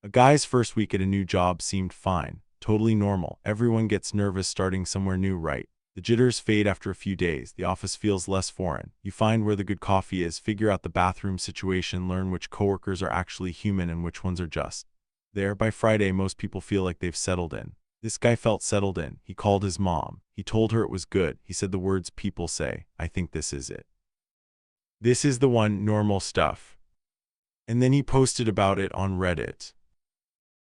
A guy's first week at a new job seemed fine, totally normal. Everyone gets nervous starting somewhere new, right? The jitters fade after a few days. The office feels less foreign. You find where the good coffee is, figure out the bathroom situation, learn which coworkers are actually human and which ones are just there. By Friday, most people feel like they've settled in. This guy felt settled in. He called his mom. He told her it was good. He said the words people say, "I think this is it. This is the one, normal stuff." And then he posted about it on Reddit.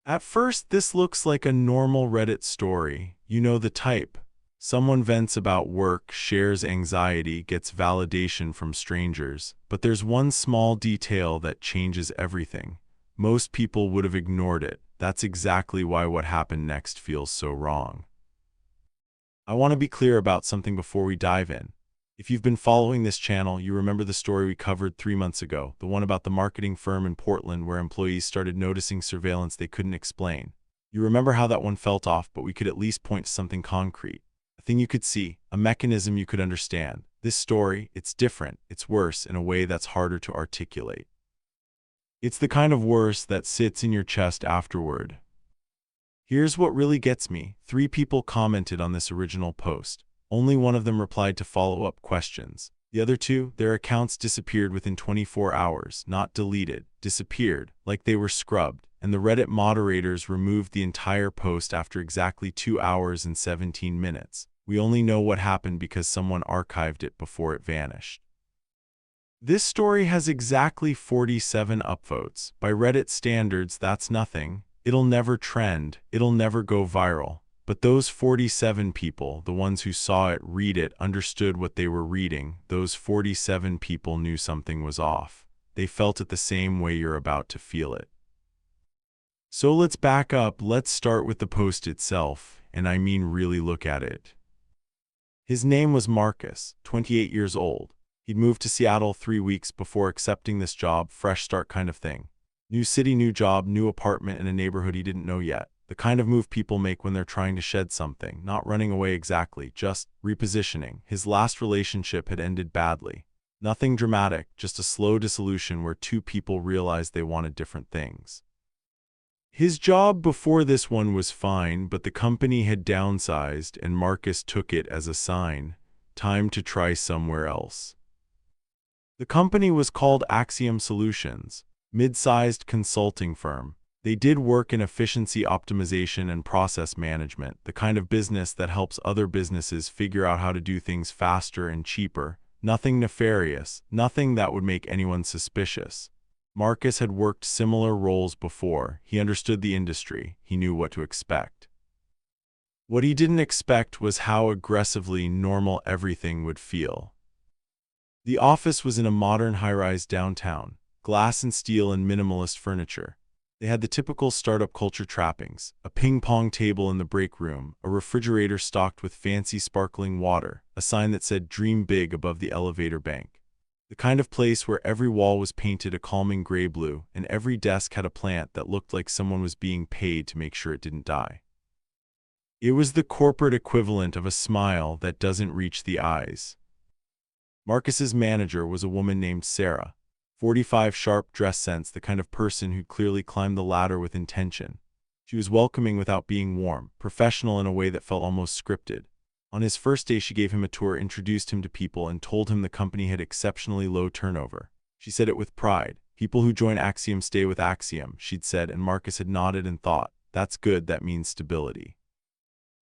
At first, this looks like a normal Reddit story. You know the type. Someone vents about work, shares anxiety, gets validation from strangers. But there's one small detail that changes everything. Most people would have ignored it. That's exactly why what happened next feels so wrong. I want to be clear about something before we dive in. If you've been following this channel, you remember the story we covered 3 months ago, the one about the marketing firm in Portland where employees started noticing surveillance they couldn't explain. You remember how that one felt off, but we could at least point to something concrete. A thing you could see, a mechanism you could understand. This story, it's different, it's worse in a way that's harder to articulate. It's the kind of worse that sits in your chest afterward. Here's what really gets me. 3 people commented on this original post. Only one of them replied to follow-up questions. The other 2, their accounts disappeared within 24 hours, not deleted, disappeared, like they were scrubbed, and the Reddit moderators removed the entire post after exactly 2 hours and 17 minutes. We only know what happened because someone archived it before it vanished. This story has exactly 47 upvotes. By Reddit standards, that's nothing. It'll never trend, it'll never go viral. But those 47 people, the ones who saw it, read it, understood what they were reading, those 47 people knew something was off. They felt it the same way you're about to feel it. So let's back up, let's start with the post itself, and I mean really look at it. His name was Marcus, 28 years old. He'd moved to Seattle 3 weeks before accepting this job, fresh start kind of thing. New city, new job, new apartment in a neighborhood he didn't know yet. The kind of move people make when they're trying to shed something, not running away exactly, just repositioning. His last relationship had ended badly. Nothing dramatic, just a slow dissolution where 2 people realized they wanted different things. His job before this one was fine, but the company had downsized and Marcus took it as a sign. Time to try somewhere else. The company was called Axiom Solutions, mid-sized consulting firm. They did work in efficiency optimization and process management, the kind of business that helps other businesses figure out how to do things faster and cheaper. Nothing nefarious, nothing that would make anyone suspicious. Marcus had worked similar roles before. He understood the industry. He knew what to expect. What he didn't expect was how aggressively normal everything would feel. The office was in a modern high-rise downtown, glass and steel and minimalist furniture. They had the typical startup culture trappings, a ping-pong table in the break room, a refrigerator stocked with fancy sparkling water, a sign that said "Dream Big" above the elevator bank. The kind of place where every wall was painted a calming gray-blue, and every desk had a plant that looked like someone was being paid to make sure it didn't die. It was the corporate equivalent of a smile that doesn't reach the eyes. Marcus's manager was a woman named Sarah. 45, sharp dress sense, the kind of person who clearly climbed the ladder with intention. She was welcoming without being warm, professional in a way that felt almost scripted. On his first day, she gave him a tour, introduced him to people, and told him the company had exceptionally low turnover. She said it with pride. People who join Axiom stay with Axiom, she'd said, and Marcus had nodded and thought, that's good, that means stability.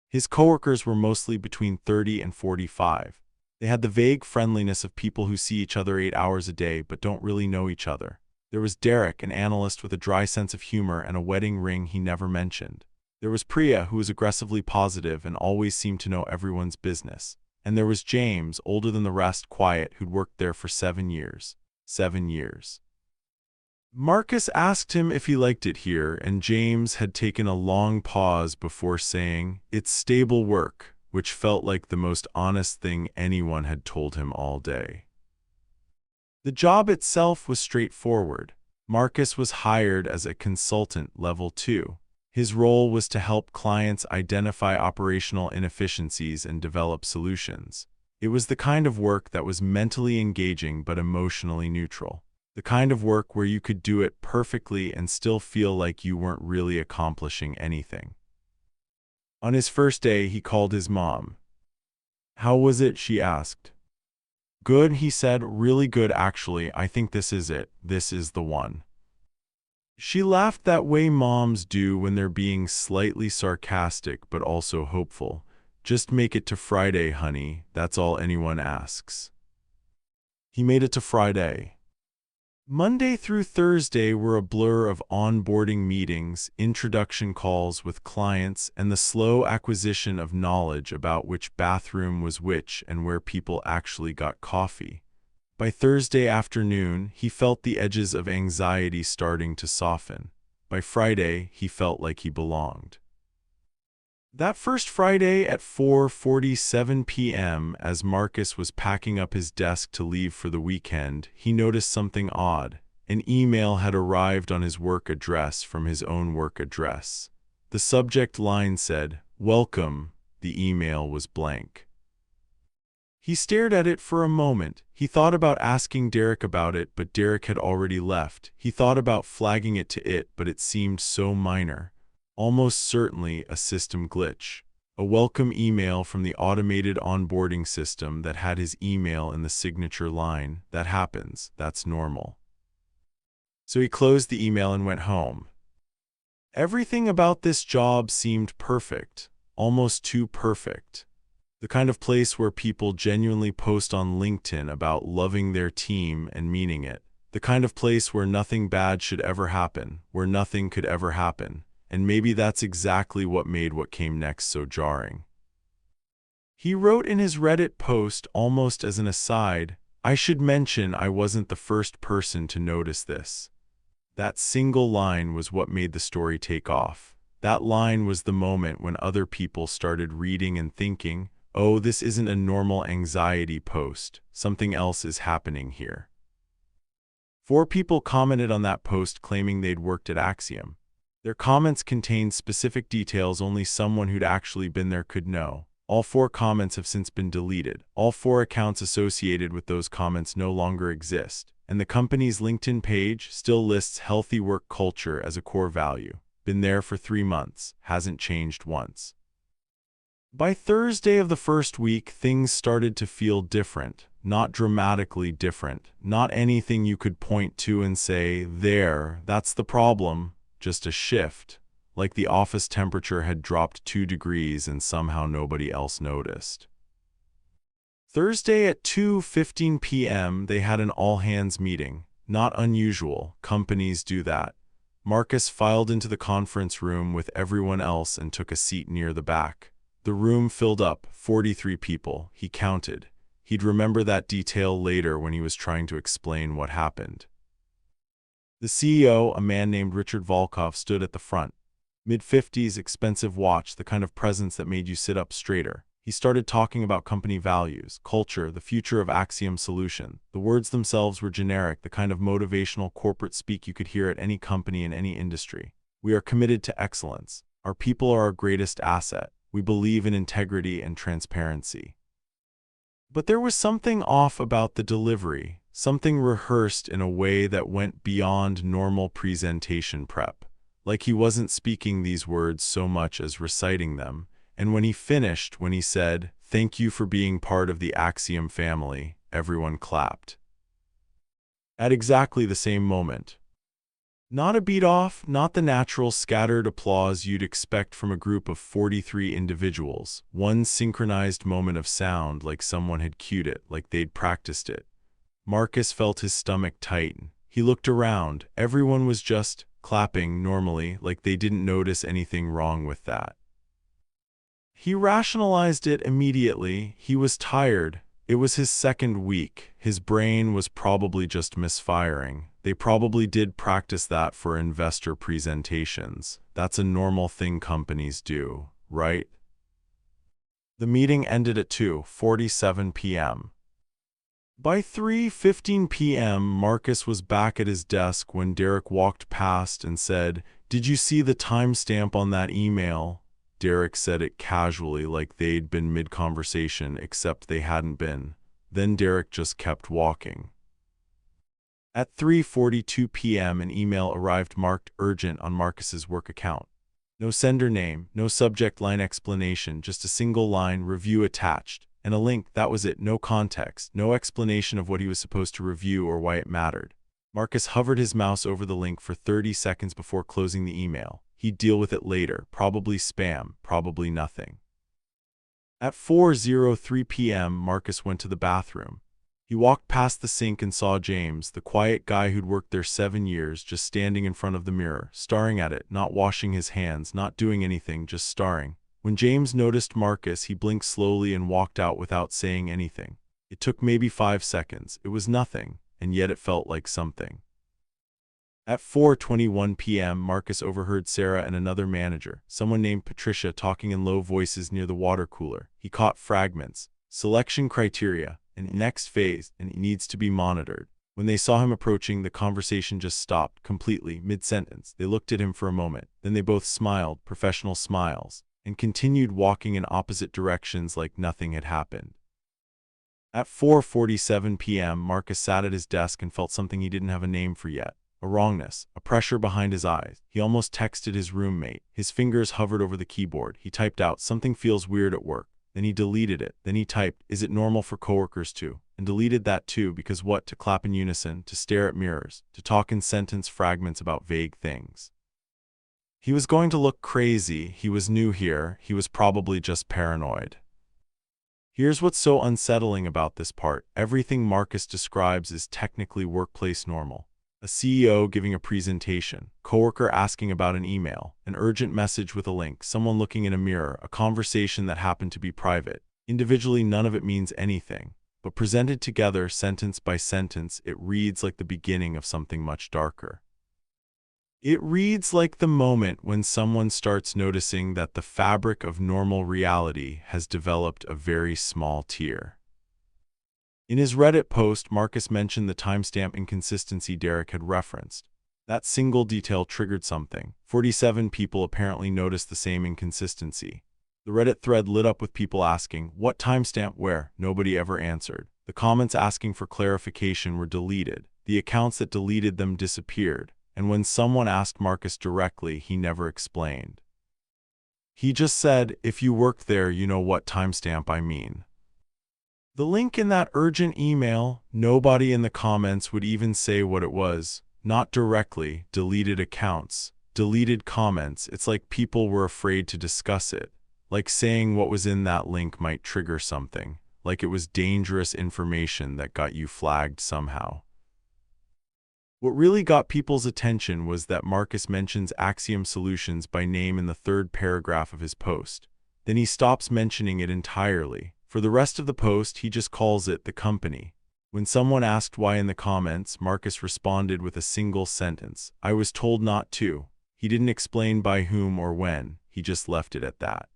His coworkers were mostly between 30 and 45. They had the vague friendliness of people who see each other 8 hours a day but don't really know each other. There was Derek, an analyst with a dry sense of humor and a wedding ring he never mentioned. There was Priya, who was aggressively positive and always seemed to know everyone's business. And there was James, older than the rest, quiet, who'd worked there for 7 years. 7 years. Marcus asked him if he liked it here, and James had taken a long pause before saying, "It's stable work," which felt like the most honest thing anyone had told him all day. The job itself was straightforward. Marcus was hired as a consultant level 2. His role was to help clients identify operational inefficiencies and develop solutions. It was the kind of work that was mentally engaging but emotionally neutral. The kind of work where you could do it perfectly and still feel like you weren't really accomplishing anything. On his first day, he called his mom. "How was it?" she asked. "Good," he said. "Really good, actually. I think this is it. This is the one." She laughed that way moms do when they're being slightly sarcastic but also hopeful. "Just make it to Friday, honey. That's all anyone asks." He made it to Friday. Monday through Thursday were a blur of onboarding meetings, introduction calls with clients, and the slow acquisition of knowledge about which bathroom was which and where people actually got coffee. By Thursday afternoon, he felt the edges of anxiety starting to soften. By Friday, he felt like he belonged. That first Friday at 4:47 p.m., as Marcus was packing up his desk to leave for the weekend, he noticed something odd. An email had arrived on his work address from his own work address. The subject line said, "Welcome." The email was blank. He stared at it for a moment. He thought about asking Derek about it, but Derek had already left. He thought about flagging it to it, but it seemed so minor. Almost certainly a system glitch. A welcome email from the automated onboarding system that had his email in the signature line. That happens. That's normal. So he closed the email and went home. Everything about this job seemed perfect, almost too perfect. The kind of place where people genuinely post on LinkedIn about loving their team and meaning it. The kind of place where nothing bad should ever happen, where nothing could ever happen. And maybe that's exactly what made what came next so jarring. He wrote in his Reddit post almost as an aside, "I should mention I wasn't the first person to notice this." That single line was what made the story take off. That line was the moment when other people started reading and thinking, "Oh, this isn't a normal anxiety post. Something else is happening here." 4 people commented on that post claiming they'd worked at Axiom. Their comments contained specific details only someone who'd actually been there could know. All 4 comments have since been deleted. All 4 accounts associated with those comments no longer exist, and the company's LinkedIn page still lists healthy work culture as a core value. Been there for 3 months, hasn't changed once. By Thursday of the first week, things started to feel different. Not dramatically different. Not anything you could point to and say, "There, that's the problem." Just a shift, like the office temperature had dropped 2 degrees and somehow nobody else noticed. Thursday at 2:15 p.m., they had an all-hands meeting. Not unusual, companies do that. Marcus filed into the conference room with everyone else and took a seat near the back. The room filled up, 43 people, he counted. He'd remember that detail later when he was trying to explain what happened. The CEO, a man named Richard Volkov, stood at the front. Mid-50s, expensive watch, the kind of presence that made you sit up straighter. He started talking about company values, culture, the future of Axiom Solution. The words themselves were generic, the kind of motivational corporate speak you could hear at any company in any industry. "We are committed to excellence. Our people are our greatest asset. We believe in integrity and transparency." But there was something off about the delivery, something rehearsed in a way that went beyond normal presentation prep. Like he wasn't speaking these words so much as reciting them. And when he finished, when he said, "Thank you for being part of the Axiom family," everyone clapped. At exactly the same moment. Not a beat off, not the natural scattered applause you'd expect from a group of 43 individuals. One synchronized moment of sound, like someone had cued it, like they'd practiced it. Marcus felt his stomach tighten. He looked around. Everyone was just clapping normally, like they didn't notice anything wrong with that. He rationalized it immediately. He was tired. It was his second week. His brain was probably just misfiring. They probably did practice that for investor presentations. That's a normal thing companies do, right? The meeting ended at 2:47 p.m. By 3:15 p.m., Marcus was back at his desk when Derek walked past and said, "Did you see the timestamp on that email?" Derek said it casually, like they'd been mid-conversation, except they hadn't been. Then Derek just kept walking. At 3:42 p.m., an email arrived marked urgent on Marcus's work account. No sender name, no subject line explanation, just a single line, review attached, and a link. That was it. No context, no explanation of what he was supposed to review or why it mattered. Marcus hovered his mouse over the link for 30 seconds before closing the email. He'd deal with it later, probably spam, probably nothing. At 4:03 p.m., Marcus went to the bathroom. He walked past the sink and saw James, the quiet guy who'd worked there 7 years, just standing in front of the mirror, staring at it, not washing his hands, not doing anything, just staring. When James noticed Marcus, he blinked slowly and walked out without saying anything. It took maybe 5 seconds. It was nothing, and yet it felt like something. At 4:21 p.m., Marcus overheard Sarah and another manager, someone named Patricia, talking in low voices near the water cooler. He caught fragments. Selection criteria, and next phase, and it needs to be monitored. When they saw him approaching, the conversation just stopped, completely, mid-sentence. They looked at him for a moment, then they both smiled, professional smiles, and continued walking in opposite directions like nothing had happened. At 4:47 p.m., Marcus sat at his desk and felt something he didn't have a name for yet. A wrongness, a pressure behind his eyes. He almost texted his roommate. His fingers hovered over the keyboard. He typed out, "Something feels weird at work." Then he deleted it. Then he typed, "Is it normal for coworkers to?" And deleted that too, because what? To clap in unison, to stare at mirrors, to talk in sentence fragments about vague things. He was going to look crazy. He was new here. He was probably just paranoid. Here's what's so unsettling about this part. Everything Marcus describes is technically workplace normal. A CEO giving a presentation, coworker asking about an email, an urgent message with a link, someone looking in a mirror, a conversation that happened to be private. Individually, none of it means anything, but presented together, sentence by sentence, it reads like the beginning of something much darker. It reads like the moment when someone starts noticing that the fabric of normal reality has developed a very small tear. In his Reddit post, Marcus mentioned the timestamp inconsistency Derek had referenced. That single detail triggered something. 47 people apparently noticed the same inconsistency. The Reddit thread lit up with people asking, "What timestamp where?" Nobody ever answered. The comments asking for clarification were deleted. The accounts that deleted them disappeared. And when someone asked Marcus directly, he never explained. He just said, "If you worked there, you know what timestamp I mean." The link in that urgent email, nobody in the comments would even say what it was. Not directly. Deleted accounts, deleted comments. It's like people were afraid to discuss it. Like saying what was in that link might trigger something. Like it was dangerous information that got you flagged somehow. What really got people's attention was that Marcus mentions Axiom Solutions by name in the third paragraph of his post. Then he stops mentioning it entirely. For the rest of the post, he just calls it the company. When someone asked why in the comments, Marcus responded with a single sentence, "I was told not to." He didn't explain by whom or when, he just left it at that.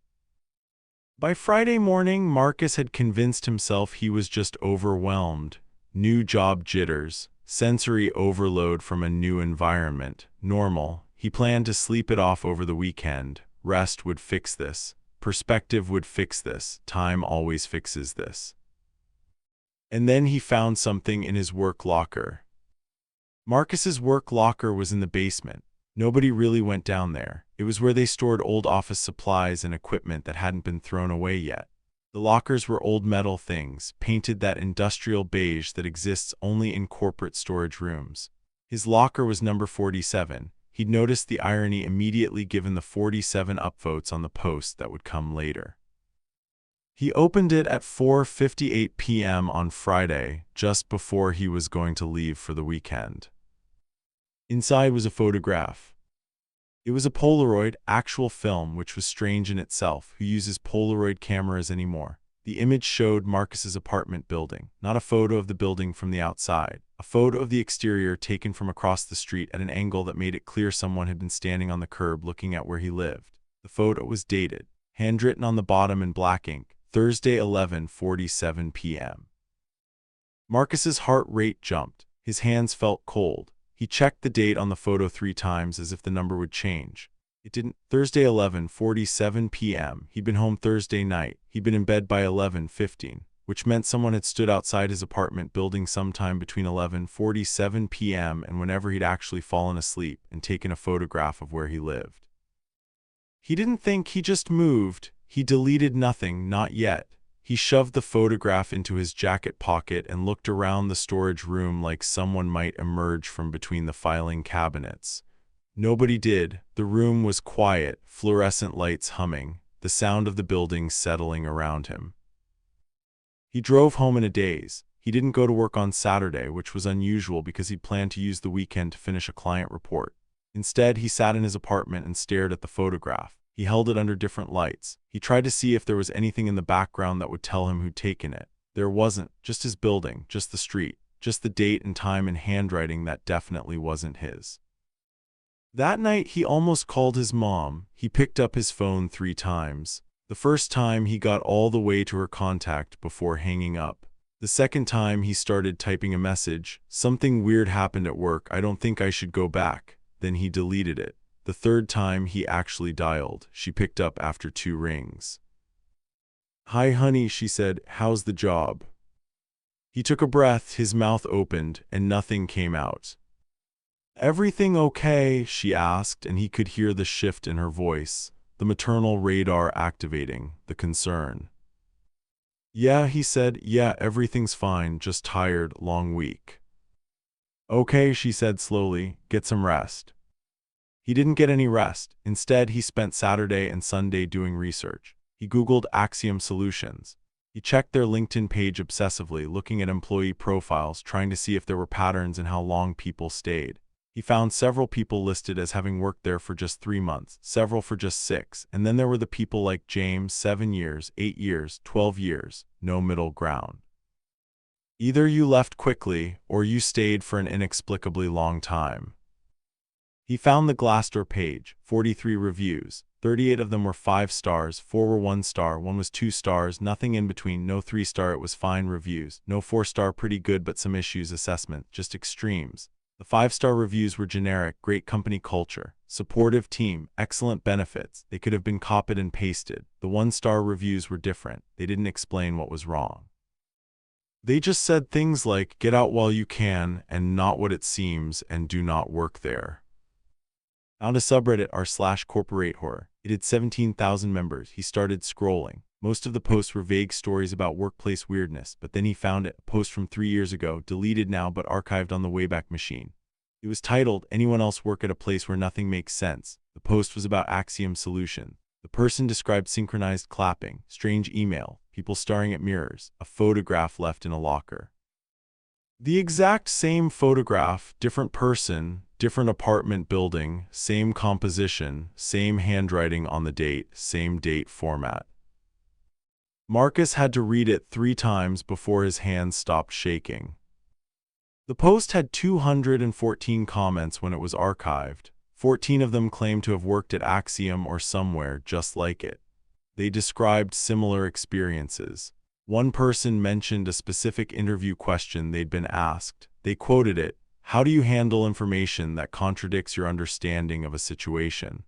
By Friday morning, Marcus had convinced himself he was just overwhelmed. New job jitters, sensory overload from a new environment, normal. He planned to sleep it off over the weekend. Rest would fix this. Perspective would fix this. Time always fixes this. And then he found something in his work locker. Marcus's work locker was in the basement. Nobody really went down there. It was where they stored old office supplies and equipment that hadn't been thrown away yet. The lockers were old metal things, painted that industrial beige that exists only in corporate storage rooms. His locker was number 47. He'd noticed the irony immediately given the 47 upvotes on the post that would come later. He opened it at 4:58 p.m. on Friday, just before he was going to leave for the weekend. Inside was a photograph. It was a Polaroid, actual film, which was strange in itself. Who uses Polaroid cameras anymore? The image showed Marcus's apartment building, not a photo of the building from the outside. A photo of the exterior taken from across the street at an angle that made it clear someone had been standing on the curb looking at where he lived. The photo was dated, handwritten on the bottom in black ink, Thursday 11:47 p.m. Marcus's heart rate jumped. His hands felt cold. He checked the date on the photo 3 times as if the number would change. It didn't. Thursday 11:47 p.m. He'd been home Thursday night. He'd been in bed by 11:15. which meant someone had stood outside his apartment building sometime between 11:47 p.m. and whenever he'd actually fallen asleep and taken a photograph of where he lived. He didn't think, he just moved. He deleted nothing, not yet. He shoved the photograph into his jacket pocket and looked around the storage room like someone might emerge from between the filing cabinets. Nobody did. The room was quiet, fluorescent lights humming, the sound of the building settling around him. He drove home in a daze. He didn't go to work on Saturday, which was unusual because he'd planned to use the weekend to finish a client report. Instead, he sat in his apartment and stared at the photograph. He held it under different lights. He tried to see if there was anything in the background that would tell him who'd taken it. There wasn't. Just his building, just the street, just the date and time in handwriting that definitely wasn't his. That night, he almost called his mom. He picked up his phone 3 times. The first time, he got all the way to her contact before hanging up. The second time, he started typing a message. "Something weird happened at work. I don't think I should go back." Then he deleted it. The third time, he actually dialed. She picked up after 2 rings. "Hi, honey," she said. "How's the job?" He took a breath, his mouth opened, and nothing came out. "Everything okay?" she asked, and he could hear the shift in her voice, the maternal radar activating, the concern. "Yeah," he said. "Yeah, everything's fine, just tired, long week." "Okay," she said slowly. "Get some rest." He didn't get any rest. Instead, he spent Saturday and Sunday doing research. He Googled Axiom solutions. He checked their LinkedIn page obsessively, looking at employee profiles, trying to see if there were patterns in how long people stayed. He found several people listed as having worked there for just 3 months, several for just 6, and then there were the people like James, 7 years, 8 years, 12 years, no middle ground. Either you left quickly, or you stayed for an inexplicably long time. He found the Glassdoor page, 43 reviews, 38 of them were 5 stars, 4 were 1 star, 1 was 2 stars, nothing in between, no 3-star it was fine reviews, no 4-star pretty good but some issues assessment, just extremes. The 5-star reviews were generic, great company culture, supportive team, excellent benefits. They could have been copied and pasted. The 1-star reviews were different. They didn't explain what was wrong. They just said things like, "Get out while you can," and "not what it seems," and "do not work there." Found a subreddit r/corporate horror. It had 17,000 members. He started scrolling. Most of the posts were vague stories about workplace weirdness, but then he found a post from 3 years ago, deleted now but archived on the Wayback Machine. It was titled, "Anyone else work at a place where nothing makes sense?" The post was about Axiom Solution. The person described synchronized clapping, strange email, people staring at mirrors, a photograph left in a locker. The exact same photograph, different person, different apartment building, same composition, same handwriting on the date, same date format. Marcus had to read it 3 times before his hands stopped shaking. The post had 214 comments when it was archived. 14 of them claimed to have worked at Axiom or somewhere just like it. They described similar experiences. One person mentioned a specific interview question they'd been asked. They quoted it, "How do you handle information that contradicts your understanding of a situation?"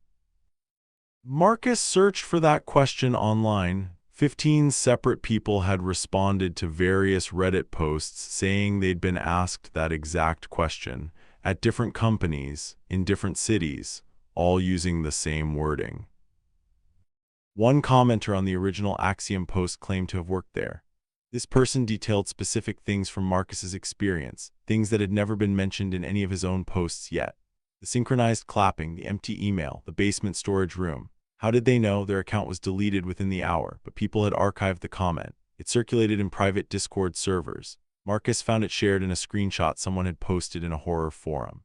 Marcus searched for that question online. 15 separate people had responded to various Reddit posts saying they'd been asked that exact question at different companies, in different cities, all using the same wording. One commenter on the original Axiom post claimed to have worked there. This person detailed specific things from Marcus's experience, things that had never been mentioned in any of his own posts yet. The synchronized clapping, the empty email, the basement storage room. How did they know? Their account was deleted within the hour, but people had archived the comment. It circulated in private Discord servers. Marcus found it shared in a screenshot someone had posted in a horror forum.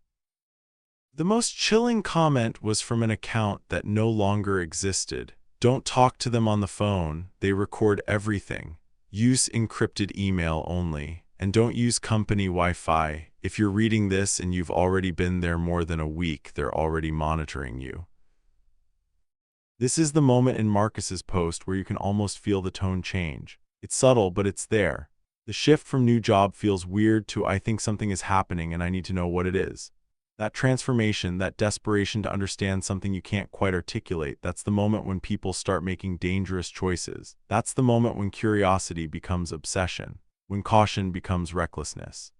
The most chilling comment was from an account that no longer existed. "Don't talk to them on the phone. They record everything. Use encrypted email only. And don't use company Wi-Fi. If you're reading this and you've already been there more than a week, they're already monitoring you." This is the moment in Marcus's post where you can almost feel the tone change. It's subtle, but it's there. The shift from "new job" feels weird to "I think something is happening and I need to know what it is." That transformation, that desperation to understand something you can't quite articulate, that's the moment when people start making dangerous choices. That's the moment when curiosity becomes obsession, when caution becomes recklessness.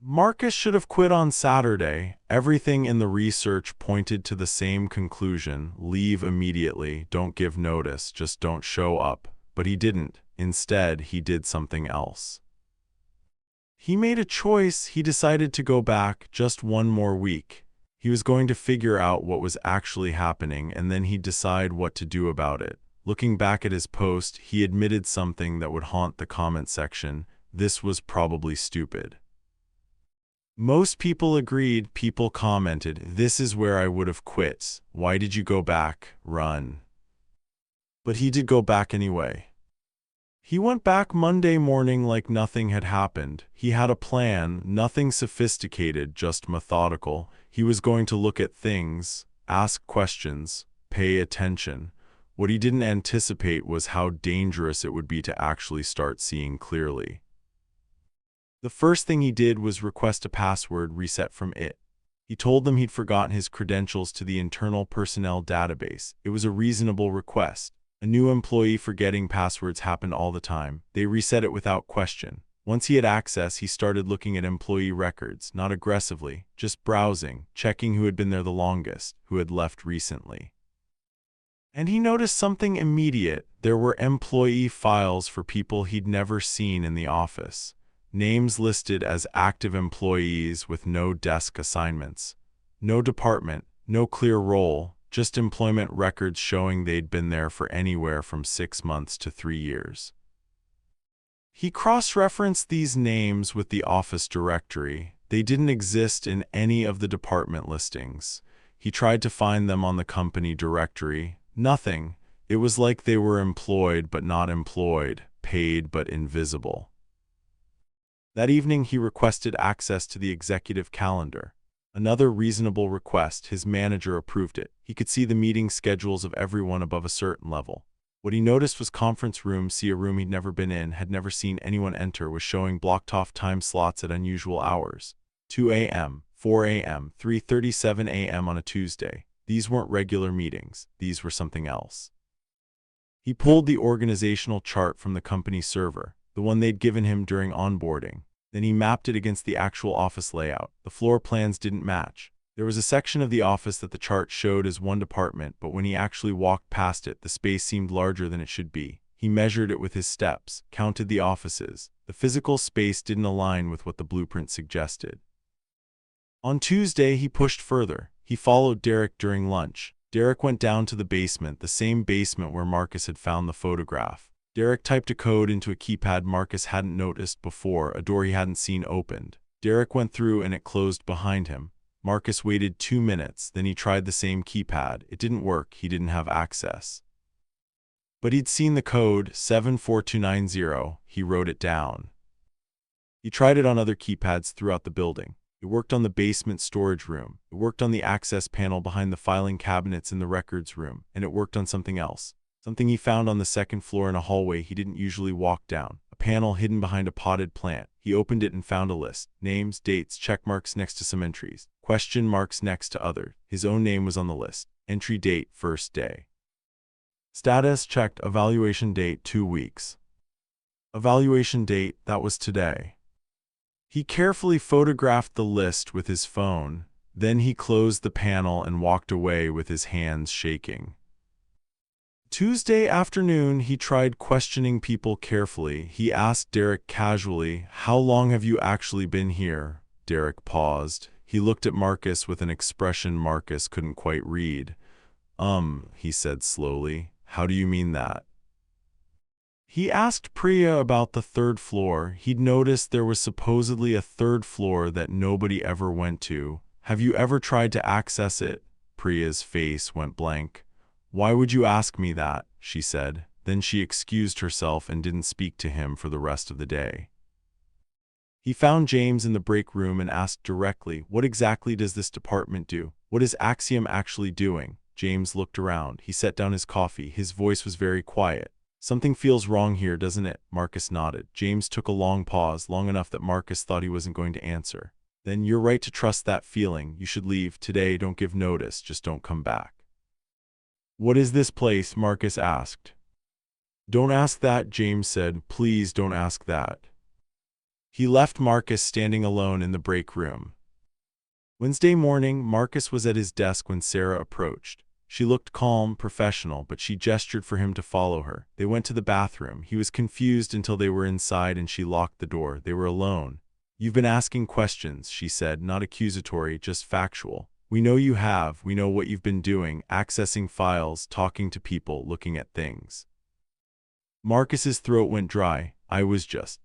Marcus should have quit on Saturday. Everything in the research pointed to the same conclusion: leave immediately, don't give notice, just don't show up. But he didn't. Instead, he did something else. He made a choice. He decided to go back just one more week. He was going to figure out what was actually happening, and then he'd decide what to do about it. Looking back at his post, he admitted something that would haunt the comment section. This was probably stupid. Most people agreed. People commented, "This is where I would have quit. Why did you go back? Run." But he did go back anyway. He went back Monday morning like nothing had happened. He had a plan, nothing sophisticated, just methodical. He was going to look at things, ask questions, pay attention. What he didn't anticipate was how dangerous it would be to actually start seeing clearly. The first thing he did was request a password reset from it. He told them he'd forgotten his credentials to the internal personnel database. It was a reasonable request. A new employee forgetting passwords happened all the time. They reset it without question. Once he had access, he started looking at employee records, not aggressively, just browsing, checking who had been there the longest, who had left recently. And he noticed something immediate. There were employee files for people he'd never seen in the office. Names listed as active employees with no desk assignments. No department, no clear role, just employment records showing they'd been there for anywhere from 6 months to 3 years. He cross-referenced these names with the office directory. They didn't exist in any of the department listings. He tried to find them on the company directory. Nothing. It was like they were employed but not employed, paid but invisible. That evening he requested access to the executive calendar. Another reasonable request. His manager approved it. He could see the meeting schedules of everyone above a certain level. What he noticed was conference rooms. See, a room he'd never been in, had never seen anyone enter, was showing blocked-off time slots at unusual hours. 2 a.m., 4 a.m., 3:37 a.m. on a Tuesday. These weren't regular meetings. These were something else. He pulled the organizational chart from the company server, the one they'd given him during onboarding. Then he mapped it against the actual office layout. The floor plans didn't match. There was a section of the office that the chart showed as one department, but when he actually walked past it, the space seemed larger than it should be. He measured it with his steps, counted the offices. The physical space didn't align with what the blueprint suggested. On Tuesday, he pushed further. He followed Derek during lunch. Derek went down to the basement, the same basement where Marcus had found the photograph. Derek typed a code into a keypad Marcus hadn't noticed before. A door he hadn't seen opened. Derek went through and it closed behind him. Marcus waited 2 minutes, then he tried the same keypad. It didn't work. He didn't have access. But he'd seen the code, 74290. He wrote it down. He tried it on other keypads throughout the building. It worked on the basement storage room. It worked on the access panel behind the filing cabinets in the records room. And it worked on something else. Something he found on the second floor in a hallway he didn't usually walk down. A panel hidden behind a potted plant. He opened it and found a list. Names, dates, check marks next to some entries. Question marks next to others. His own name was on the list. Entry date, first day. Status checked. Evaluation date, 2 weeks. Evaluation date, that was today. He carefully photographed the list with his phone. Then he closed the panel and walked away with his hands shaking. Tuesday afternoon, he tried questioning people carefully. He asked Derek casually, "How long have you actually been here?" Derek paused. He looked at Marcus with an expression Marcus couldn't quite read. He said slowly. "How do you mean that?" He asked Priya about the 3rd floor. He'd noticed there was supposedly a 3rd floor that nobody ever went to. "Have you ever tried to access it?" Priya's face went blank. "Why would you ask me that?" she said. Then she excused herself and didn't speak to him for the rest of the day. He found James in the break room and asked directly, "What exactly does this department do? What is Axiom actually doing?" James looked around. He set down his coffee. His voice was very quiet. "Something feels wrong here, doesn't it?" Marcus nodded. James took a long pause, long enough that Marcus thought he wasn't going to answer. then you're right to trust that feeling. You should leave today. Don't give notice. Just don't come back. What is this place? Marcus asked. Don't ask that, James said. Please don't ask that. He left Marcus standing alone in the break room. Wednesday morning, Marcus was at his desk when Sarah approached. She looked calm, professional, but she gestured for him to follow her. They went to the bathroom. He was confused until they were inside and she locked the door. They were alone. You've been asking questions, she said, not accusatory, just factual. We know you have. We know what you've been doing, accessing files, talking to people, looking at things. Marcus's throat went dry. I was just.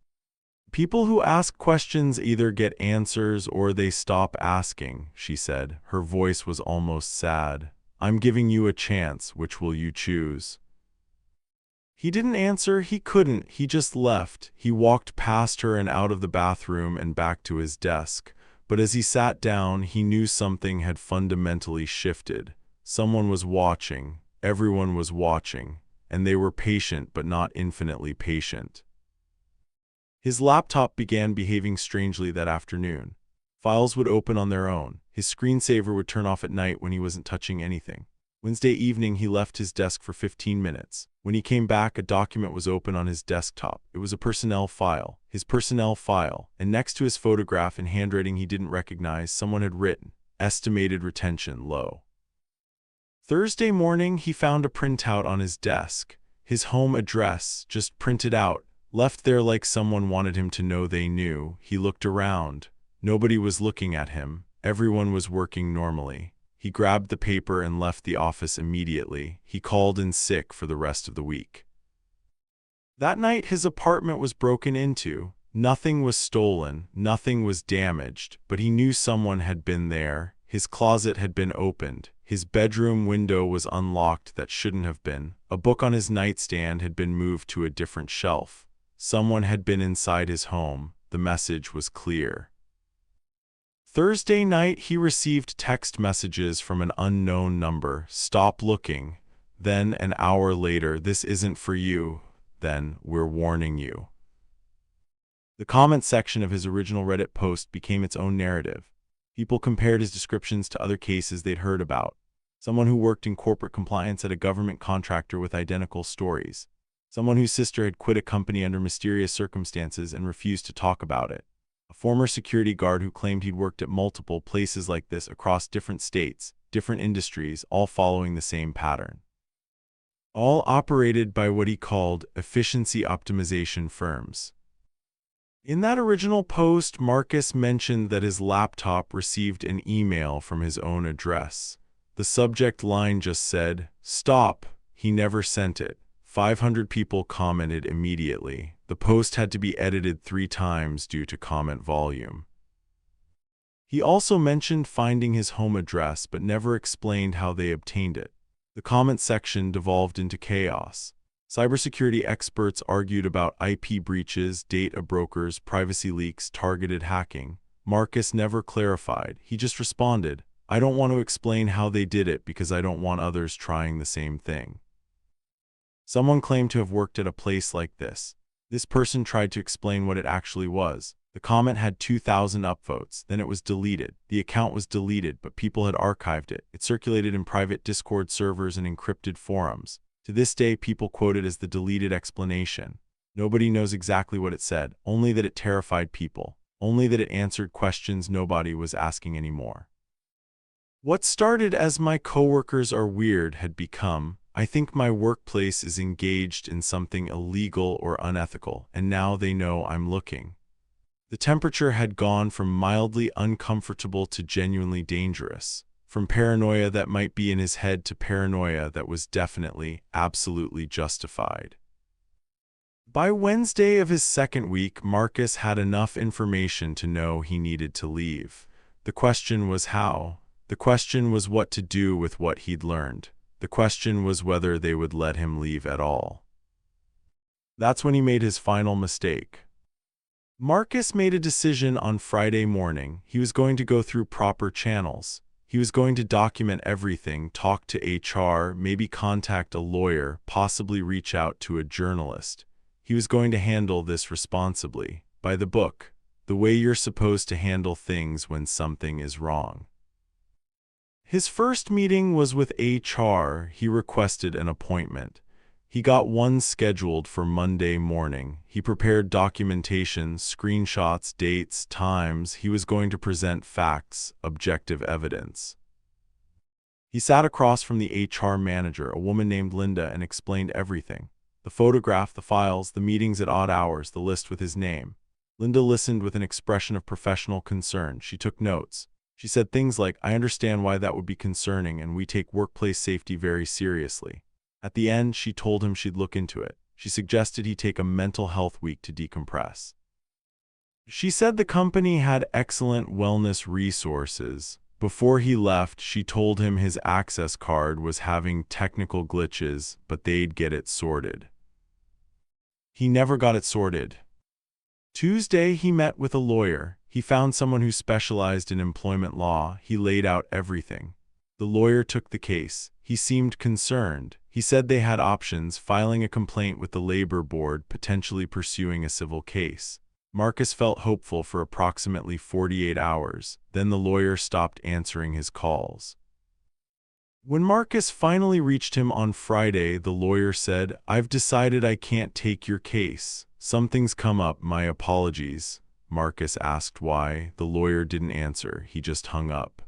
People who ask questions either get answers or they stop asking, she said. Her voice was almost sad. I'm giving you a chance. Which will you choose? He didn't answer. He couldn't. He just left. He walked past her and out of the bathroom and back to his desk. But as he sat down, he knew something had fundamentally shifted. Someone was watching. Everyone was watching. And they were patient, but not infinitely patient. His laptop began behaving strangely that afternoon. Files would open on their own. His screensaver would turn off at night when he wasn't touching anything. Wednesday evening, he left his desk for 15 minutes. When he came back, a document was open on his desktop. It was a personnel file, his personnel file, and next to his photograph in handwriting he didn't recognize, someone had written, "Estimated retention low." Thursday morning, he found a printout on his desk. His home address, just printed out, left there like someone wanted him to know they knew. He looked around. Nobody was looking at him. Everyone was working normally. He grabbed the paper and left the office immediately. He called in sick for the rest of the week. That night, his apartment was broken into. Nothing was stolen, nothing was damaged, but he knew someone had been there. His closet had been opened. His bedroom window was unlocked that shouldn't have been. A book on his nightstand had been moved to a different shelf. Someone had been inside his home. The message was clear. Thursday night, he received text messages from an unknown number. Stop looking. Then, an hour later, this isn't for you. Then, we're warning you. The comment section of his original Reddit post became its own narrative. People compared his descriptions to other cases they'd heard about. Someone who worked in corporate compliance at a government contractor with identical stories. Someone whose sister had quit a company under mysterious circumstances and refused to talk about it. A former security guard who claimed he'd worked at multiple places like this across different states, different industries, all following the same pattern. All operated by what he called efficiency optimization firms. In that original post, Marcus mentioned that his laptop received an email from his own address. The subject line just said, "Stop." He never sent it. 500 people commented immediately. The post had to be edited 3 times due to comment volume. He also mentioned finding his home address but never explained how they obtained it. The comment section devolved into chaos. Cybersecurity experts argued about IP breaches, data brokers, privacy leaks, targeted hacking. Marcus never clarified. He just responded, "I don't want to explain how they did it because I don't want others trying the same thing." Someone claimed to have worked at a place like this. This person tried to explain what it actually was. The comment had 2,000 upvotes, then it was deleted. The account was deleted, but people had archived it. It circulated in private Discord servers and encrypted forums. To this day, people quote it as the deleted explanation. Nobody knows exactly what it said, only that it terrified people, only that it answered questions nobody was asking anymore. What started as "my coworkers are weird" had become, "I think my workplace is engaged in something illegal or unethical, and now they know I'm looking." The temperature had gone from mildly uncomfortable to genuinely dangerous, from paranoia that might be in his head to paranoia that was definitely, absolutely justified. By Wednesday of his second week, Marcus had enough information to know he needed to leave. The question was how. The question was what to do with what he'd learned. The question was whether they would let him leave at all. That's when he made his final mistake. Marcus made a decision on Friday morning. He was going to go through proper channels. He was going to document everything, talk to HR, maybe contact a lawyer, possibly reach out to a journalist. He was going to handle this responsibly, by the book. the way you're supposed to handle things when something is wrong. His first meeting was with HR. He requested an appointment. He got one scheduled for Monday morning. He prepared documentation, screenshots, dates, times. He was going to present facts, objective evidence. He sat across from the HR manager, a woman named Linda, and explained everything. The photograph, the files, the meetings at odd hours, the list with his name. Linda listened with an expression of professional concern. She took notes. She said things like, "I understand why that would be concerning, and we take workplace safety very seriously." At the end, she told him she'd look into it. She suggested he take a mental health week to decompress. She said the company had excellent wellness resources. Before he left, she told him his access card was having technical glitches, but they'd get it sorted. He never got it sorted. Tuesday, he met with a lawyer. He found someone who specialized in employment law. He laid out everything. The lawyer took the case. He seemed concerned. He said they had options: filing a complaint with the labor board, potentially pursuing a civil case. Marcus felt hopeful for approximately 48 hours. Then the lawyer stopped answering his calls. When Marcus finally reached him on Friday, the lawyer said, "I've decided I can't take your case. Something's come up. My apologies." Marcus asked why. The lawyer didn't answer. He just hung up.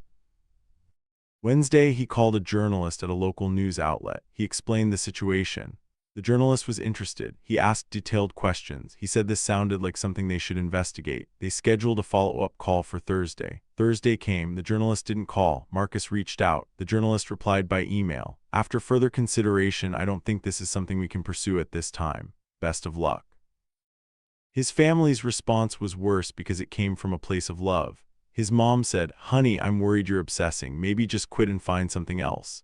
Wednesday, he called a journalist at a local news outlet. He explained the situation. The journalist was interested. He asked detailed questions. He said this sounded like something they should investigate. They scheduled a follow-up call for Thursday. Thursday came. The journalist didn't call. Marcus reached out. The journalist replied by email, "After further consideration, I don't think this is something we can pursue at this time. Best of luck." His family's response was worse because it came from a place of love. His mom said, "Honey, I'm worried you're obsessing. Maybe just quit and find something else."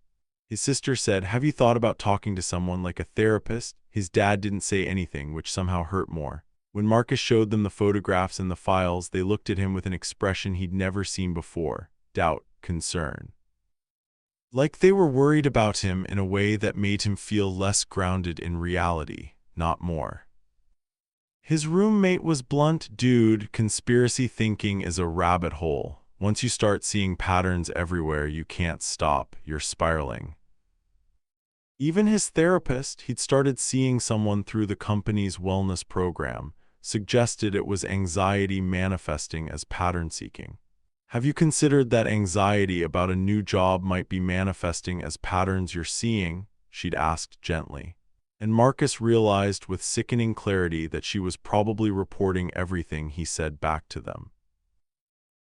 His sister said, "Have you thought about talking to someone like a therapist?" His dad didn't say anything, which somehow hurt more. When Marcus showed them the photographs and the files, they looked at him with an expression he'd never seen before: doubt, concern. Like they were worried about him in a way that made him feel less grounded in reality, not more. His roommate was blunt: "Dude, conspiracy thinking is a rabbit hole. Once you start seeing patterns everywhere, you can't stop. You're spiraling." Even his therapist, he'd started seeing someone through the company's wellness program, suggested it was anxiety manifesting as pattern seeking. "Have you considered that anxiety about a new job might be manifesting as patterns you're seeing?" she'd asked gently. And Marcus realized with sickening clarity that she was probably reporting everything he said back to them.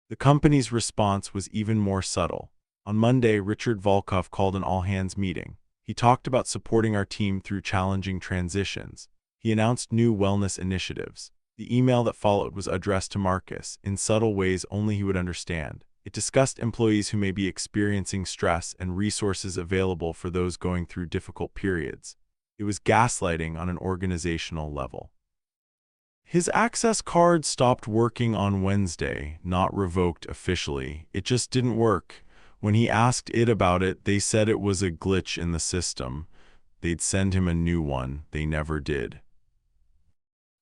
The company's response was even more subtle. On Monday, Richard Volkov called an all-hands meeting. He talked about supporting our team through challenging transitions. He announced new wellness initiatives. The email that followed was addressed to Marcus in subtle ways only he would understand. It discussed employees who may be experiencing stress and resources available for those going through difficult periods. It was gaslighting on an organizational level. His access card stopped working on Wednesday, not revoked officially. It just didn't work. When he asked it about it, they said it was a glitch in the system. They'd send him a new one. They never did.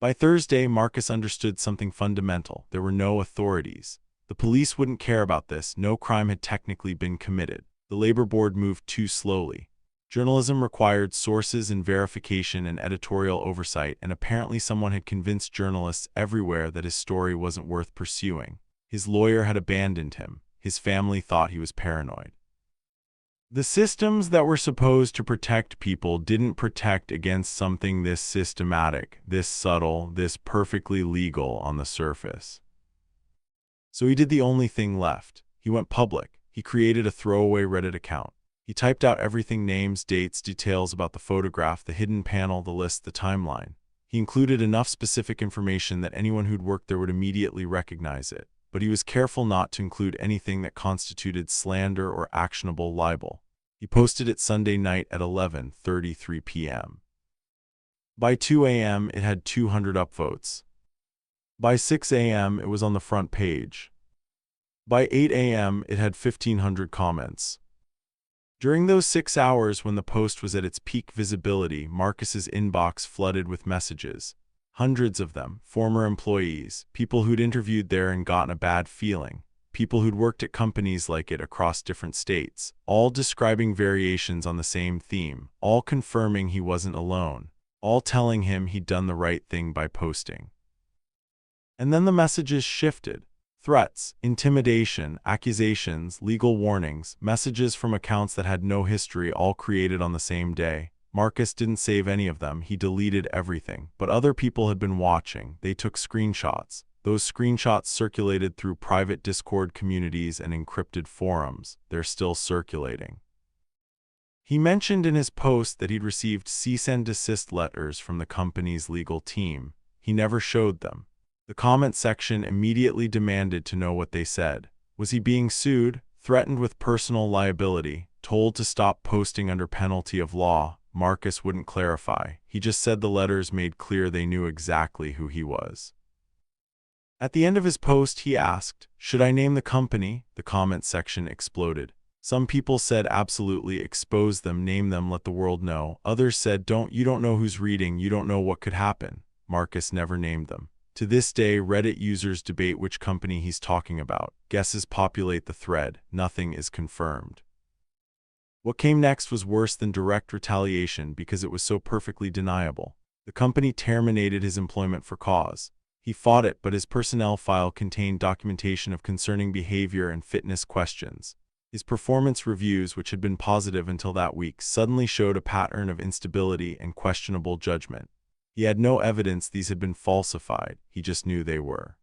By Thursday, Marcus understood something fundamental. There were no authorities. The police wouldn't care about this. No crime had technically been committed. The labor board moved too slowly. Journalism required sources and verification and editorial oversight, and apparently someone had convinced journalists everywhere that his story wasn't worth pursuing. His lawyer had abandoned him. His family thought he was paranoid. The systems that were supposed to protect people didn't protect against something this systematic, this subtle, this perfectly legal on the surface. So he did the only thing left. He went public. He created a throwaway Reddit account. He typed out everything: names, dates, details about the photograph, the hidden panel, the list, the timeline. He included enough specific information that anyone who'd worked there would immediately recognize it. But he was careful not to include anything that constituted slander or actionable libel. He posted it Sunday night at 11:33 p.m. By 2 a.m., it had 200 upvotes. By 6 a.m., it was on the front page. By 8 a.m., it had 1,500 comments. During those 6 hours when the post was at its peak visibility, Marcus's inbox flooded with messages. Hundreds of them, former employees, people who'd interviewed there and gotten a bad feeling, people who'd worked at companies like it across different states, all describing variations on the same theme, all confirming he wasn't alone, all telling him he'd done the right thing by posting. And then the messages shifted. Threats, intimidation, accusations, legal warnings, messages from accounts that had no history, all created on the same day. Marcus didn't save any of them, he deleted everything. But other people had been watching. They took screenshots. Those screenshots circulated through private Discord communities and encrypted forums. They're still circulating. He mentioned in his post that he'd received cease and desist letters from the company's legal team. He never showed them. The comment section immediately demanded to know what they said. Was he being sued, threatened with personal liability, told to stop posting under penalty of law? Marcus wouldn't clarify. He just said the letters made clear they knew exactly who he was. At the end of his post, he asked, "Should I name the company?" The comment section exploded. Some people said absolutely, expose them, name them, let the world know. Others said you don't know who's reading, you don't know what could happen. Marcus never named them. To this day, Reddit users debate which company he's talking about. Guesses populate the thread. Nothing is confirmed. What came next was worse than direct retaliation because it was so perfectly deniable. The company terminated his employment for cause. He fought it, but his personnel file contained documentation of concerning behavior and fitness questions. His performance reviews, which had been positive until that week, suddenly showed a pattern of instability and questionable judgment. He had no evidence these had been falsified, he just knew they were.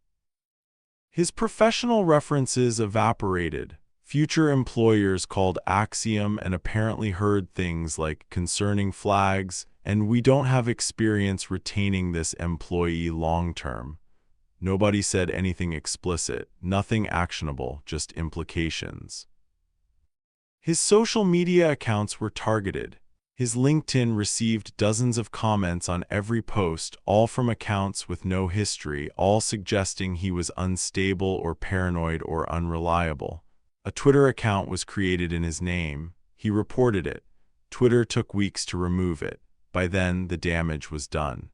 His professional references evaporated. Future employers called Axiom and apparently heard things like concerning flags, and we don't have experience retaining this employee long-term. Nobody said anything explicit, nothing actionable, just implications. His social media accounts were targeted. His LinkedIn received dozens of comments on every post, all from accounts with no history, all suggesting he was unstable or paranoid or unreliable. A Twitter account was created in his name. He reported it. Twitter took weeks to remove it. By then, the damage was done.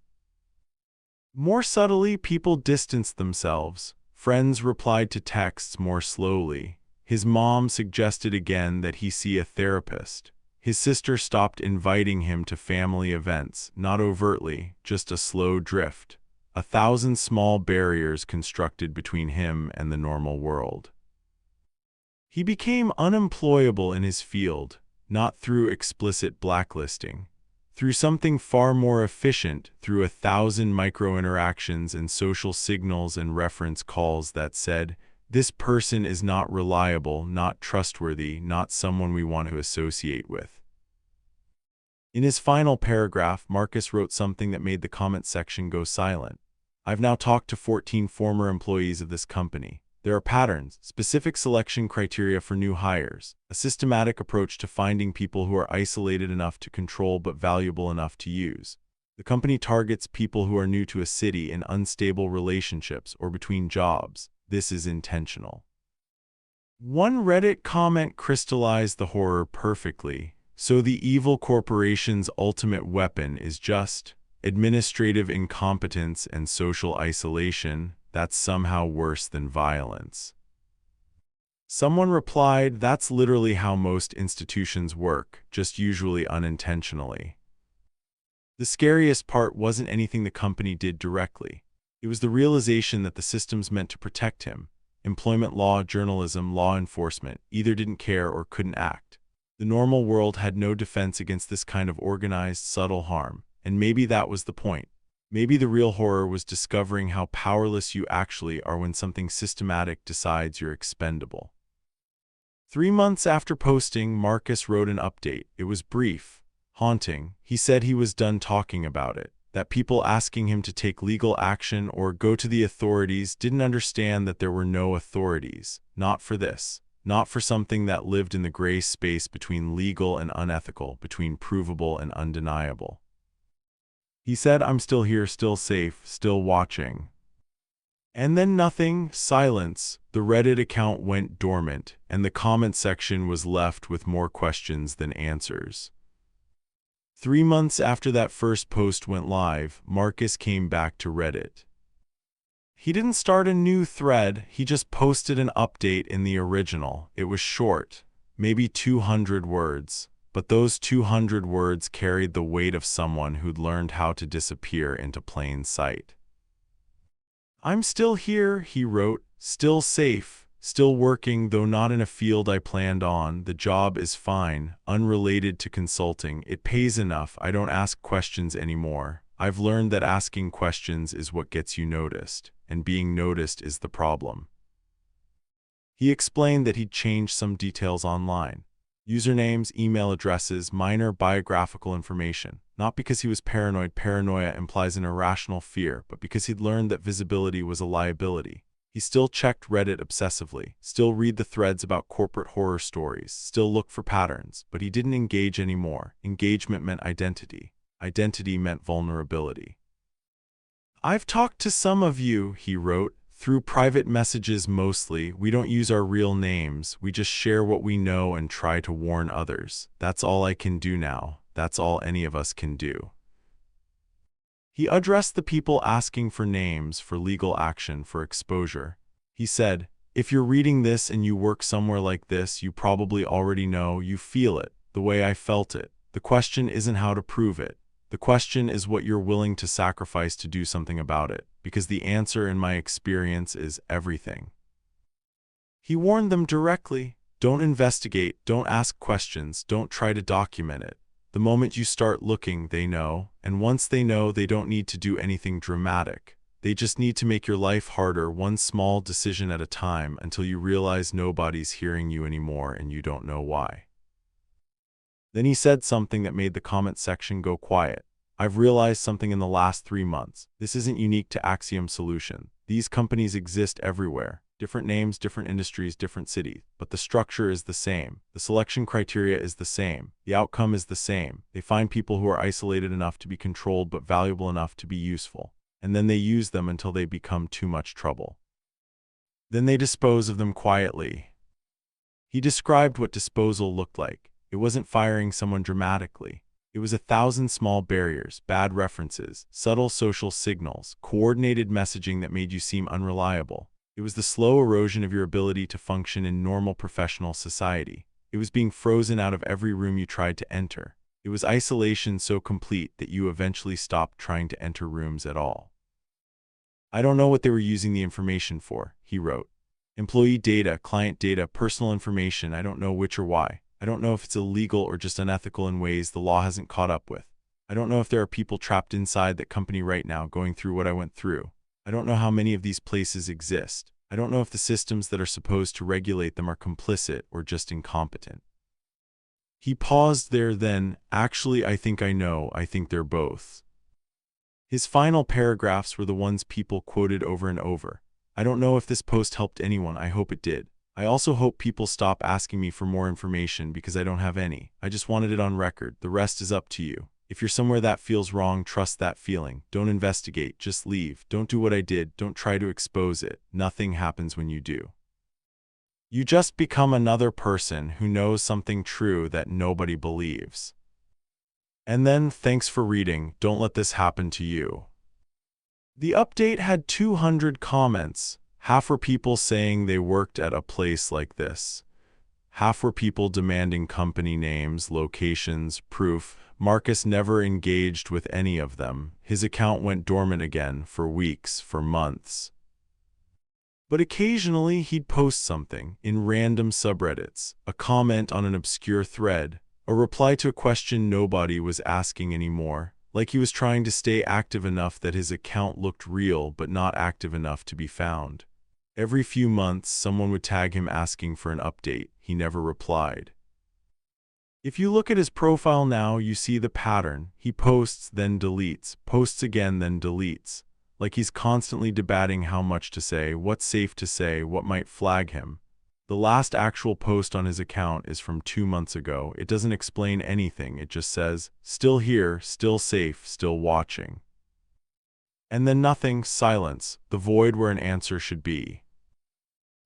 More subtly, people distanced themselves. Friends replied to texts more slowly. His mom suggested again that he see a therapist. His sister stopped inviting him to family events, not overtly, just a slow drift. 1,000 small barriers constructed between him and the normal world. He became unemployable in his field, not through explicit blacklisting, through something far more efficient, through 1,000 micro-interactions and social signals and reference calls that said, "This person is not reliable, not trustworthy, not someone we want to associate with." In his final paragraph, Marcus wrote something that made the comment section go silent. "I've now talked to 14 former employees of this company. There are patterns, specific selection criteria for new hires, a systematic approach to finding people who are isolated enough to control but valuable enough to use. The company targets people who are new to a city in unstable relationships or between jobs. This is intentional." One Reddit comment crystallized the horror perfectly. "So the evil corporation's ultimate weapon is just administrative incompetence and social isolation. That's somehow worse than violence." Someone replied, "That's literally how most institutions work, just usually unintentionally." The scariest part wasn't anything the company did directly. It was the realization that the systems meant to protect him, employment law, journalism, law enforcement, either didn't care or couldn't act. The normal world had no defense against this kind of organized, subtle harm, and maybe that was the point. Maybe the real horror was discovering how powerless you actually are when something systematic decides you're expendable. 3 months after posting, Marcus wrote an update. It was brief, haunting. He said he was done talking about it, that people asking him to take legal action or go to the authorities didn't understand that there were no authorities. Not for this. Not for something that lived in the gray space between legal and unethical, between provable and undeniable. He said, "I'm still here, still safe, still watching." And then nothing, silence. The Reddit account went dormant, and the comment section was left with more questions than answers. 3 months after that first post went live, Marcus came back to Reddit. He didn't start a new thread, he just posted an update in the original. It was short, maybe 200 words, but those 200 words carried the weight of someone who'd learned how to disappear into plain sight. "I'm still here," he wrote, "still safe, still working, though not in a field I planned on. The job is fine, unrelated to consulting. It pays enough. I don't ask questions anymore. I've learned that asking questions is what gets you noticed, and being noticed is the problem." He explained that he'd changed some details online. Usernames, email addresses, minor biographical information. Not because he was paranoid. Paranoia implies an irrational fear, but because he'd learned that visibility was a liability. He still checked Reddit obsessively, still read the threads about corporate horror stories, still look for patterns, but he didn't engage anymore. Engagement meant identity. Identity meant vulnerability. "I've talked to some of you," he wrote, "through private messages mostly. We don't use our real names. We just share what we know and try to warn others. That's all I can do now. That's all any of us can do." He addressed the people asking for names, for legal action, for exposure. He said, "If you're reading this and you work somewhere like this, you probably already know, you feel it, the way I felt it. The question isn't how to prove it. The question is what you're willing to sacrifice to do something about it, because the answer in my experience is everything." He warned them directly, don't investigate, don't ask questions, don't try to document it. The moment you start looking, they know, and once they know, they don't need to do anything dramatic. They just need to make your life harder, one small decision at a time, until you realize nobody's hearing you anymore and you don't know why. Then he said something that made the comment section go quiet. "I've realized something in the last 3 months. This isn't unique to Axiom Solution. These companies exist everywhere. Different names, different industries, different cities. But the structure is the same. The selection criteria is the same. The outcome is the same. They find people who are isolated enough to be controlled but valuable enough to be useful. And then they use them until they become too much trouble. Then they dispose of them quietly." He described what disposal looked like. It wasn't firing someone dramatically. It was 1,000 small barriers, bad references, subtle social signals, coordinated messaging that made you seem unreliable. It was the slow erosion of your ability to function in normal professional society. It was being frozen out of every room you tried to enter. It was isolation so complete that you eventually stopped trying to enter rooms at all. "I don't know what they were using the information for," he wrote. "Employee data, client data, personal information, I don't know which or why. I don't know if it's illegal or just unethical in ways the law hasn't caught up with. I don't know if there are people trapped inside that company right now going through what I went through. I don't know how many of these places exist. I don't know if the systems that are supposed to regulate them are complicit or just incompetent." He paused there then, "Actually, I think I know. I think they're both." His final paragraphs were the ones people quoted over and over. "I don't know if this post helped anyone. I hope it did. I also hope people stop asking me for more information because I don't have any. I just wanted it on record. The rest is up to you. If you're somewhere that feels wrong, trust that feeling. Don't investigate, just leave. Don't do what I did. Don't try to expose it. Nothing happens when you do. You just become another person who knows something true that nobody believes. And then, thanks for reading. Don't let this happen to you." The update had 200 comments. Half were people saying they worked at a place like this. Half were people demanding company names, locations, proof. Marcus never engaged with any of them. His account went dormant again for weeks, for months. But occasionally he'd post something in random subreddits, a comment on an obscure thread, a reply to a question nobody was asking anymore, like he was trying to stay active enough that his account looked real but not active enough to be found. Every few months, someone would tag him asking for an update. He never replied. If you look at his profile now, you see the pattern. He posts, then deletes, posts again, then deletes. Like he's constantly debating how much to say, what's safe to say, what might flag him. The last actual post on his account is from 2 months ago. It doesn't explain anything. It just says, "Still here, still safe, still watching." And then nothing, silence, the void where an answer should be.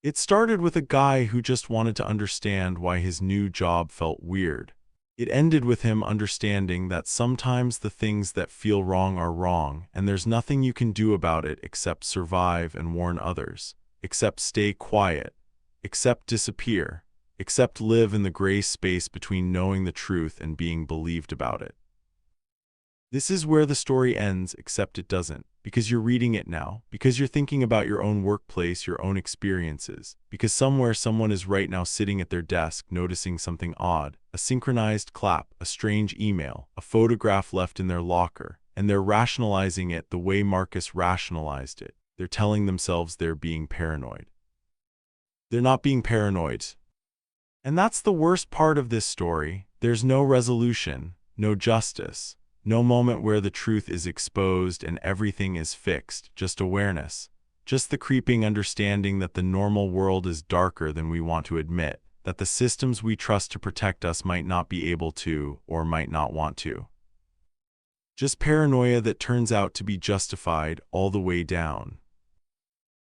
It started with a guy who just wanted to understand why his new job felt weird. It ended with him understanding that sometimes the things that feel wrong are wrong, and there's nothing you can do about it except survive and warn others, except stay quiet, except disappear, except live in the gray space between knowing the truth and being believed about it. This is where the story ends, except it doesn't, because you're reading it now, because you're thinking about your own workplace, your own experiences, because somewhere someone is right now sitting at their desk noticing something odd, a synchronized clap, a strange email, a photograph left in their locker, and they're rationalizing it the way Marcus rationalized it. They're telling themselves they're being paranoid. They're not being paranoid. And that's the worst part of this story. There's no resolution, no justice. No moment where the truth is exposed and everything is fixed, just awareness. Just the creeping understanding that the normal world is darker than we want to admit, that the systems we trust to protect us might not be able to, or might not want to. Just paranoia that turns out to be justified all the way down.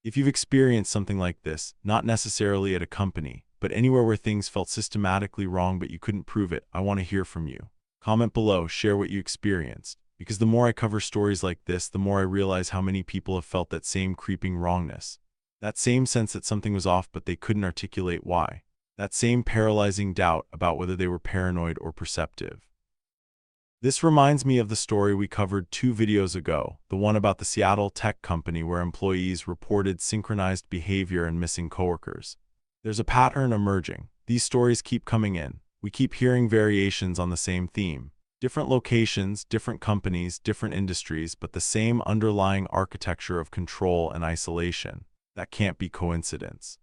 If you've experienced something like this, not necessarily at a company, but anywhere where things felt systematically wrong but you couldn't prove it, I want to hear from you. Comment below, share what you experienced, because the more I cover stories like this, the more I realize how many people have felt that same creeping wrongness. That same sense that something was off but they couldn't articulate why. That same paralyzing doubt about whether they were paranoid or perceptive. This reminds me of the story we covered 2 videos ago, the one about the Seattle tech company where employees reported synchronized behavior and missing coworkers. There's a pattern emerging. These stories keep coming in. We keep hearing variations on the same theme. Different locations, different companies, different industries, but the same underlying architecture of control and isolation. That can't be coincidence.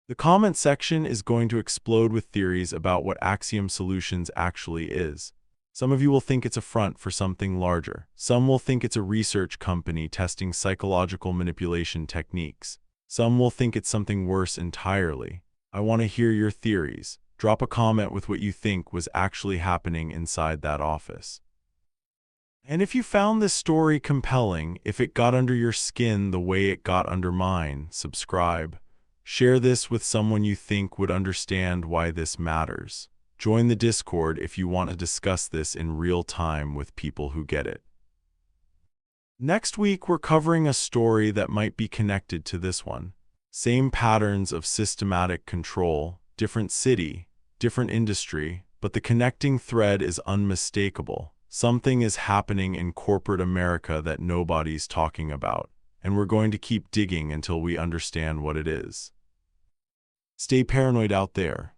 The comment section is going to explode with theories about what Axiom Solutions actually is. Some of you will think it's a front for something larger. Some will think it's a research company testing psychological manipulation techniques. Some will think it's something worse entirely. I want to hear your theories. Drop a comment with what you think was actually happening inside that office. And if you found this story compelling, if it got under your skin the way it got under mine, subscribe. Share this with someone you think would understand why this matters. Join the Discord if you want to discuss this in real time with people who get it. Next week, we're covering a story that might be connected to this one. Same patterns of systematic control, different city, different industry, but the connecting thread is unmistakable. Something is happening in corporate America that nobody's talking about, and we're going to keep digging until we understand what it is. Stay paranoid out there.